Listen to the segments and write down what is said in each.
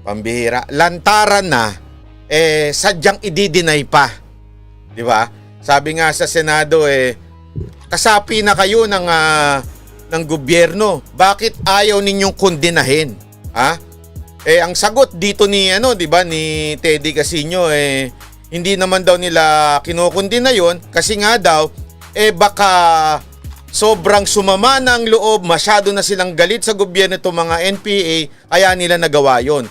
Pambihira. Lantaran na, sadyang i-deny pa. Di ba? Sabi nga sa Senado, kasapi na kayo ng gobyerno. Bakit ayaw ninyong kondenahin? Ha? Ang sagot dito ni, di ba, ni Teddy Casino, hindi naman daw nila kinukundina yon kasi nga daw, baka sobrang sumama na ang loob, masyado na silang galit sa gobyerno itong mga NPA, kaya nila nagawa yon.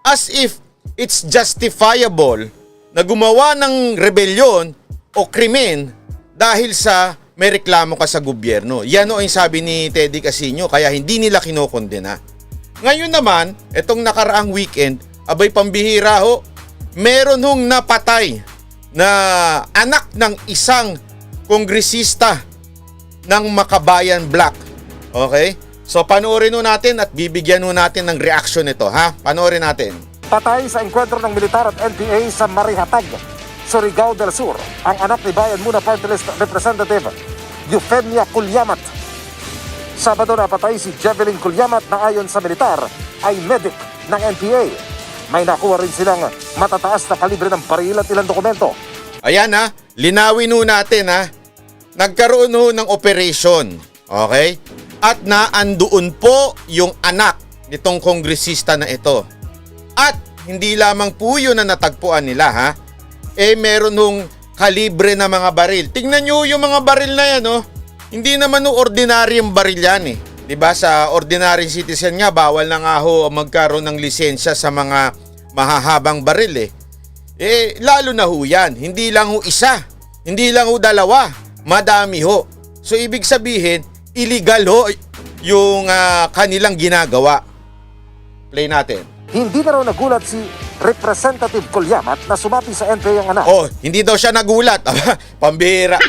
As if it's justifiable na gumawa ng rebelyon o krimen dahil sa may reklamo ka sa gobyerno. Yan o ang sabi ni Teddy Casino, kaya hindi nila kinukondena. Ngayon naman, itong nakaraang weekend, abay pambihira ho, meron hong napatay na anak ng isang kongresista ng Makabayan Black. Okay? So panoorin ho natin at bibigyan ho natin ng reaction nito, ha? Panoorin natin. Patay sa engkwentro ng militar at NPA sa Marihatag, Surigao del Sur, ang anak ni Bayan Muna Party List Representative Eufemia Culyamat. Sabado napatay si Jevelyn Culyamat na ayon sa militar ay medic ng NPA. May nakuha rin silang matataas na kalibre ng baril at ilang dokumento. Ayan ha, linawin ho natin ha. Nagkaroon ho ng operation, okay? At naandoon po yung anak nitong kongresista na ito. At hindi lamang po yun na natagpuan nila ha. Meron hong kalibre na mga baril. Tingnan nyo yung mga baril na yan, oh. Hindi naman ho ordinaryong baril yan eh. Diba sa ordinary citizen nga, bawal na nga ho magkaroon ng lisensya sa mga mahahabang baril eh. Lalo na ho yan. Hindi lang ho isa. Hindi lang ho dalawa. Madami ho. So ibig sabihin, illegal ho yung kanilang ginagawa. Play natin. Hindi na raw nagulat si Representative Culyamat na sumapi sa NPA ang anak. Oh, hindi daw siya nagulat. Pambihira.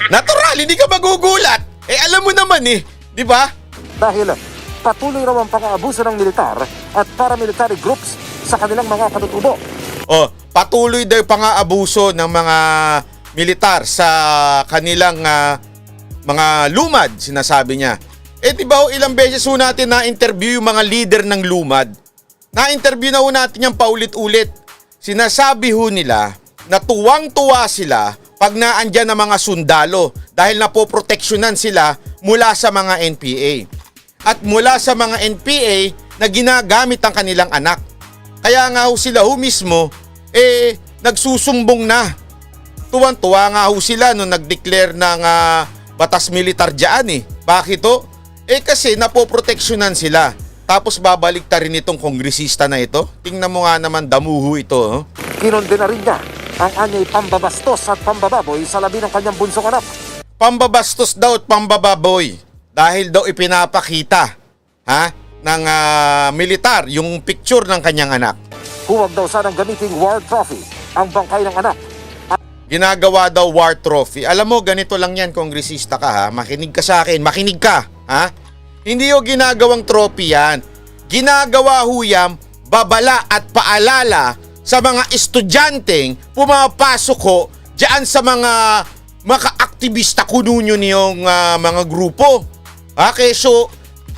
Natural, hindi ka magugulat. Alam mo naman eh, di ba? Dahil patuloy raw ang pang-aabuso ng militar at paramilitary groups sa kanilang mga katutubo. Oh, patuloy daw pang-aabuso ng mga militar sa kanilang mga lumad, sinasabi niya. Di ba ilang beses ho natin na-interview yung mga leader ng lumad? Na-interview na ho natin yung paulit-ulit. Sinasabi ho nila na tuwang-tuwa sila pag naandyan ng mga sundalo dahil napoproteksyonan sila mula sa mga NPA. At mula sa mga NPA na ginagamit ang kanilang anak. Kaya nga ho sila ho mismo, nagsusumbong na. Tuwang-tuwa nga ho sila nung nag-declare ng batas militar dyan eh. Bakit ho? Kasi napoproteksyonan sila. Tapos babalik ta rin itong kongresista na ito. Tingnan mo nga naman, damuho ito. Oh. Kinonde na rin niya ang anyay pambabastos at pambababoy sa labi ng kanyang bunsong anak. Pambabastos daw at pambababoy. Dahil daw ipinapakita ng militar yung picture ng kanyang anak. Huwag daw sanang gamiting war trophy ang bangkay ng anak. Ginagawa daw war trophy. Alam mo, ganito lang yan, kongresista ka ha. Makinig ka sa akin. Makinig ka. Ha? Hindi yung ginagawang trophy yan. Ginagawa ho yan, babala at paalala sa mga estudyanteng pumapasok ho dyan sa mga maka-aktivista kununyo niyong mga grupo. So,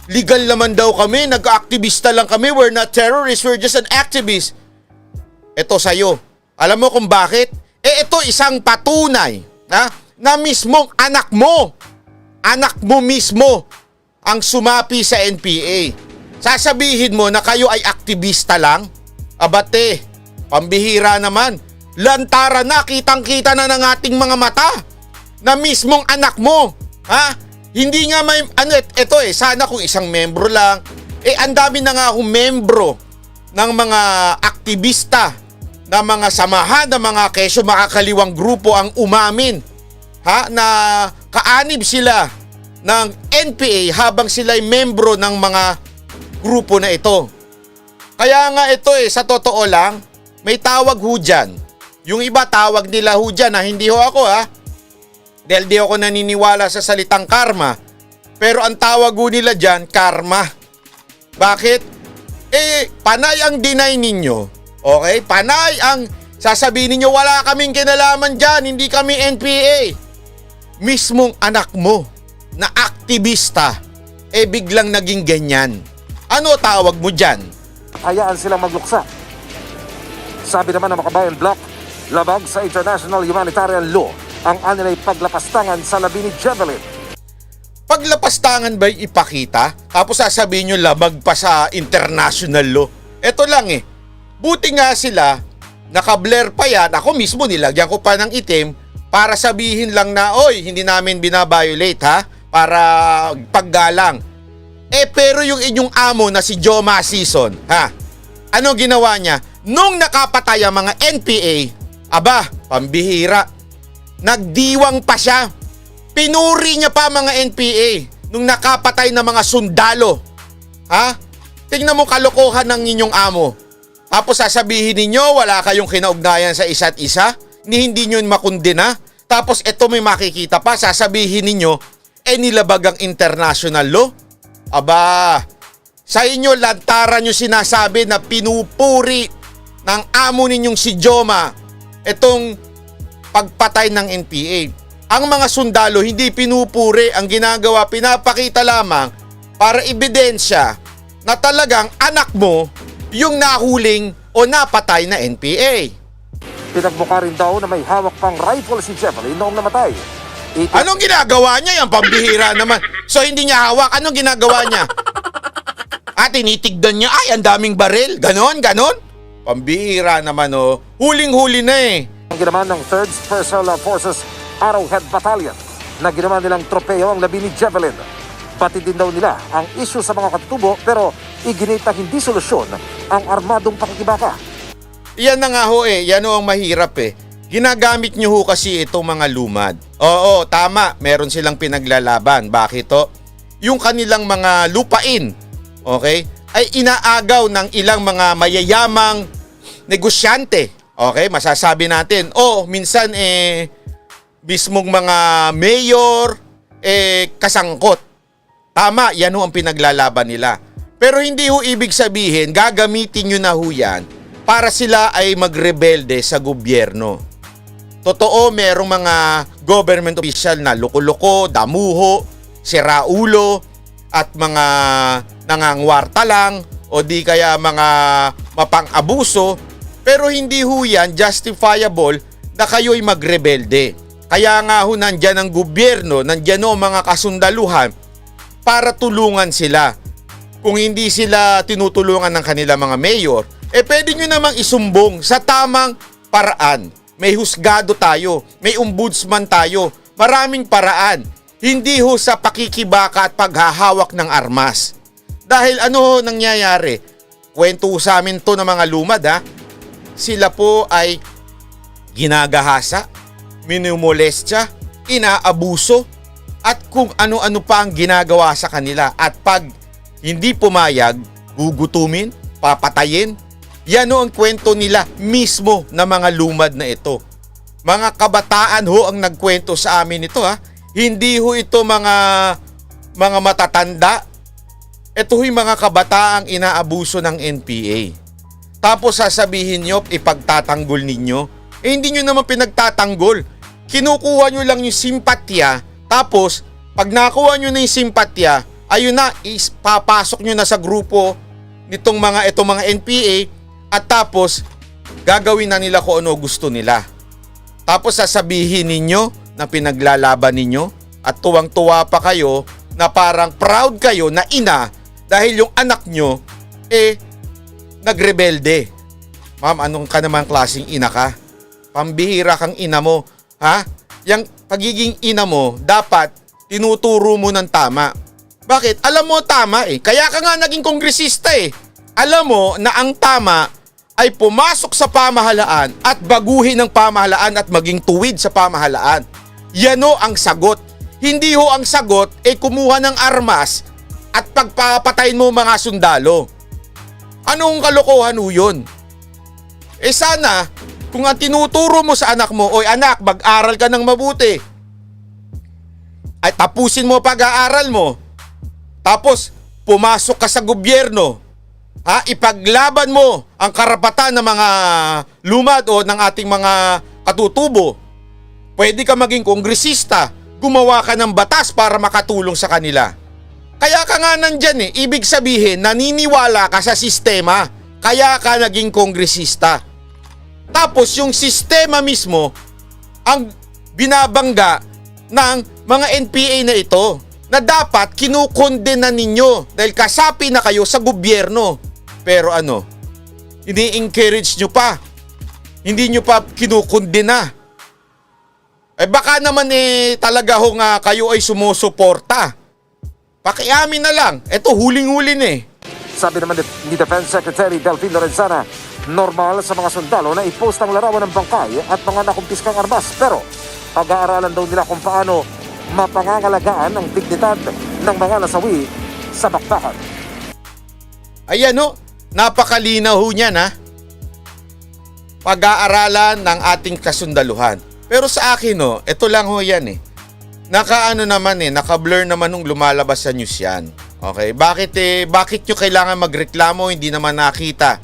legal naman daw kami, nag-aktivista lang kami, we're not terrorists, we're just an activist. Ito sa'yo. Alam mo kung bakit? Ito isang patunay na mismong anak mo mismo ang sumapi sa NPA. Sasabihin mo na kayo ay aktivista lang? Abate, pambihira naman. Lantaran na, kitang-kita na ng ating mga mata na mismong anak mo. Hindi nga may, ito sana kung isang membro lang. Ang dami na nga akong membro ng mga aktivista, na mga samahan, na mga kesyo makakaliwang grupo ang umamin na kaanib sila ng NPA habang sila'y membro ng mga grupo na ito. Kaya nga ito sa totoo lang, may tawag ho dyan. Yung iba tawag nila ho dyan hindi ho ako dahil di ako naniniwala sa salitang karma. Pero ang tawag ho nila dyan, karma. Bakit? Panay ang deny ninyo. Okay? Panay ang sasabihin ninyo, wala kaming kinalaman dyan, hindi kami NPA. Mismong anak mo na aktivista, biglang naging ganyan. Ano tawag mo dyan? hayaan silang magluksa. Sabi naman ng Makabayan Bloc, labag sa international humanitarian law ang anilay paglapastangan sa labi ni Javelin. Paglapastangan ba'y ipakita? Tapos sasabihin nyo labag pa sa international law. Ito lang eh. Buti nga sila, naka-blur pa yan. Ako mismo nilagyan ko pa ng itim para sabihin lang na, oy, hindi namin binabiolate ha. Para paggalang. Pero yung inyong amo na si Joma Season, ha? Ano ginawa niya? Nung nakapatay ang mga NPA, aba, pambihira. Nagdiwang pa siya. Pinuri niya pa mga NPA nung nakapatay na mga sundalo. Ha? Tingnan mo kalokohan ng inyong amo. Tapos sasabihin ninyo wala kayong kinaugnayan sa isa't isa, hindi nyo makundina. Tapos ito may makikita pa, sasabihin ninyo, nilabag ang international law. Aba, sa inyo lantaran nyo sinasabi na pinupuri ng amo ninyong si Joma itong pagpatay ng NPA. Ang mga sundalo hindi pinupuri, ang ginagawa, pinapakita lamang para ebidensya na talagang anak mo yung nahuling o napatay na NPA. Pinagbuka rin daw na may hawak pang rifle si Javelin noong namatay. Anong ginagawa niya? Yung pambihira naman. So hindi niya hawak. Anong ginagawa niya? Tinitigdan niya, ay, ang daming baril. Ganon. Pambihira naman, oh. Huling-huli na eh. Ang ginaman ng 3rd Special Forces Arrowhead Battalion na ginawa nilang tropeyo ang labi ni Javelin. Pati din daw nila ang issue sa mga katutubo pero iginit na hindi solusyon ang armadong pakikibaka. Yan na nga ho eh. Yan ho ang mahirap eh. Ginagamit nyo ho kasi itong mga lumad. Oo, tama. Meron silang pinaglalaban. Bakit to? Yung kanilang mga lupain, okay, ay inaagaw ng ilang mga mayayamang negosyante. Okay, masasabi natin, minsan mismong mga mayor kasangkot. Tama, yan ho ang pinaglalaban nila. Pero hindi ho ibig sabihin, gagamitin nyo na ho yan para sila ay magrebelde sa gobyerno. Totoo, merong mga government official na loko-loko, damuho, siraulo, at mga nangangwarta lang o di kaya mga mapang-abuso. Pero hindi ho yan justifiable na kayo'y magrebelde. Kaya nga ho nandyan ang gobyerno, nandyan ho mga kasundaluhan para tulungan sila. Kung hindi sila tinutulungan ng kanila mga mayor, pwede nyo namang isumbong sa tamang paraan. May husgado tayo, may ombudsman tayo, maraming paraan. Hindi ho sa pakikibaka at paghahawak ng armas. Dahil ano ho nangyayari? Kwento sa amin to ng mga lumad ha. Sila po ay ginagahasa, minumolestya, inaabuso, at kung ano-ano pa ang ginagawa sa kanila. At pag hindi pumayag, gugutumin, papatayin. Yan ho ang kwento nila mismo na mga lumad na ito. Mga kabataan ho ang nagkwento sa amin ito ha. Hindi ho ito mga matatanda. Ito ho'y mga kabataang inaabuso ng NPA. Tapos sasabihin nyo, ipagtatanggol ninyo. Hindi nyo naman pinagtatanggol. Kinukuha nyo lang yung simpatya. Tapos, pag nakuha nyo na yung simpatya, ayun na, papasok nyo na sa grupo nitong mga NPA. At tapos, gagawin na nila kung ano gusto nila. Tapos sasabihin ninyo na pinaglalaban ninyo at tuwang-tuwa pa kayo na parang proud kayo na ina dahil yung anak nyo nagrebelde. Ma'am, anong ka naman klaseng ina ka? Pambihira kang ina mo. Ha? Yang pagiging ina mo, dapat tinuturo mo ng tama. Bakit? Alam mo tama eh. Kaya ka nga naging kongresista eh. Alam mo na ang tama ay pumasok sa pamahalaan at baguhin ang pamahalaan at maging tuwid sa pamahalaan. Yan ho ang sagot. Hindi ho ang sagot kumuha ng armas at pagpapatayin mo mga sundalo. Anong kalokohan ho yun? Sana, kung ang tinuturo mo sa anak mo, oy anak, mag-aral ka ng mabuti. Ay tapusin mo pag-aaral mo. Tapos, pumasok ka sa gobyerno. Ipaglaban mo ang karapatan ng mga lumad o ng ating mga katutubo. Pwede ka maging kongresista, gumawa ka ng batas para makatulong sa kanila. Kaya ka nga nandyan Ibig sabihin, naniniwala ka sa sistema. Kaya ka naging kongresista. Tapos yung sistema mismo ang binabangga ng mga NPA na ito na dapat kinukondena ninyo dahil kasapi na kayo sa gobyerno. Pero ano, ini-encourage nyo pa. Hindi nyo pa kinukondena. Baka naman talaga ho nga kayo ay sumusuporta. Pakiamin na lang. Ito huling-huli na Sabi naman ni Defense Secretary Delfin Lorenzana, normal sa mga sundalo na i-post ang larawan ng bangkay at mga nakumpiskang armas. Pero pag-aaralan daw nila kung paano mapangangalagaan ang dignidad ng mga nasawi sa bakbakan. Ayan ho, napakalinaw ho niyan ha. Pag-aaralan ng ating kasundaluhan. Pero sa akin ito lang ho yan naka-blur naman nung lumalabas sa news yan. Okay, bakit nyo kailangan magreklamo, hindi naman nakita?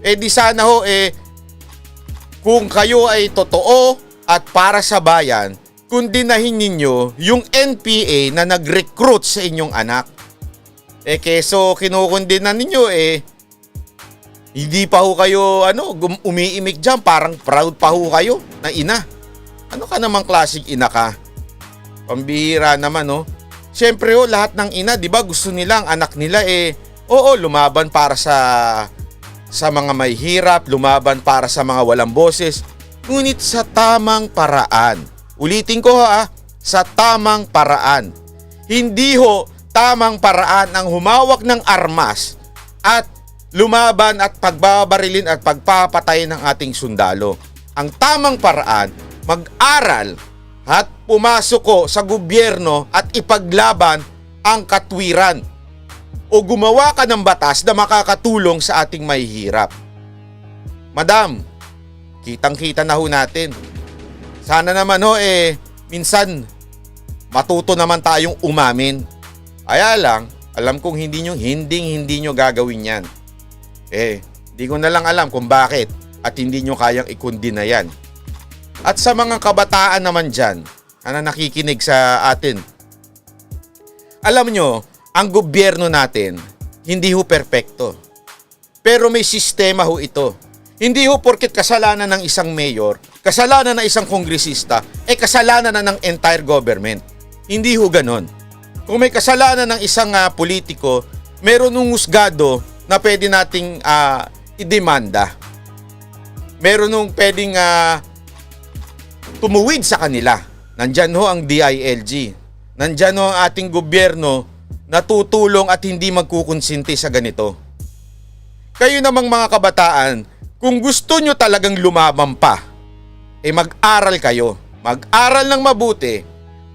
Di sana ho kung kayo ay totoo at para sa bayan, kundinahin ninyo yung NPA na nag-recruit sa inyong anak. Keso kinukundinan ninyo hindi pa ho kayo umiimik dyan, parang proud pa ho kayo na ina. Ano ka namang klaseng ina ka? Pambihira naman Siyempre lahat ng ina, 'di ba, gusto nila ang anak nila lumaban para sa mga may hirap, lumaban para sa mga walang boses, ngunit sa tamang paraan. Ulitin ko sa tamang paraan. Hindi ho tamang paraan ang humawak ng armas at lumaban at pagbabarilin at pagpapatay ng ating sundalo. Ang tamang paraan, mag-aral at pumasok ko sa gobyerno at ipaglaban ang katwiran o gumawa ka ng batas na makakatulong sa ating mahihirap. Madam, kitang-kita na ho natin. Sana naman minsan matuto naman tayong umamin. Kaya lang, alam kong hindi nyo gagawin yan. Di ko na lang alam kung bakit at hindi nyo kayang ikundina yan. At sa mga kabataan naman dyan, na nakikinig sa atin, alam nyo, ang gobyerno natin, hindi ho perpekto. Pero may sistema ho ito. Hindi ho porket kasalanan ng isang mayor, kasalanan ng isang kongresista, kasalanan na ng entire government. Hindi ho ganon. Kung may kasalanan ng isang politiko, meron ng husgado na pwede nating idemanda. Meron nung pwedeng tumuwid sa kanila. Nandyan ho ang DILG. Nandyan ho ang ating gobyerno na tutulong at hindi magkukonsinti sa ganito. Kayo namang mga kabataan, kung gusto nyo talagang lumaban pa, mag-aral kayo. Mag-aral ng mabuti,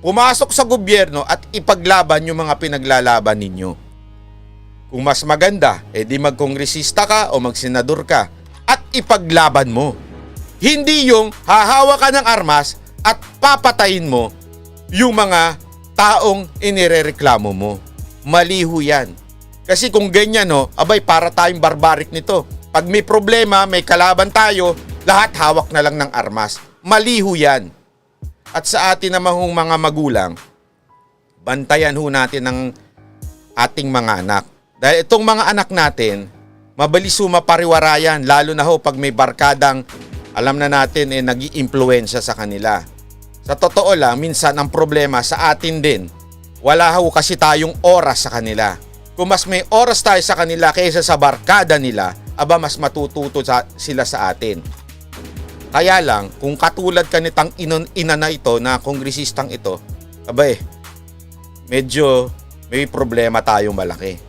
pumasok sa gobyerno at ipaglaban yung mga pinaglalaban ninyo. Kung mas maganda, di magkongresista ka o magsenador ka at ipaglaban mo. Hindi yung hahawa ka ng armas at papatayin mo yung mga taong inirereklamo mo. Mali ho yan. Kasi kung ganyan para tayong barbaric nito. Pag may problema, may kalaban tayo, lahat hawak na lang ng armas. Mali ho yan. At sa atin namang mga magulang, bantayan ho natin ang ating mga anak. Dahil itong mga anak natin, mabilis ho mapariwarayan, lalo na ho pag may barkadang alam na natin nag-i-impluwensya sa kanila. Sa totoo lang, minsan ang problema sa atin din. Wala ho kasi tayong oras sa kanila. Kung mas may oras tayo sa kanila kaysa sa barkada nila, mas matututo sila sa atin. Kaya lang, kung katulad ka nitang ina na ito, na kongresistang ito, medyo may problema tayong malaki.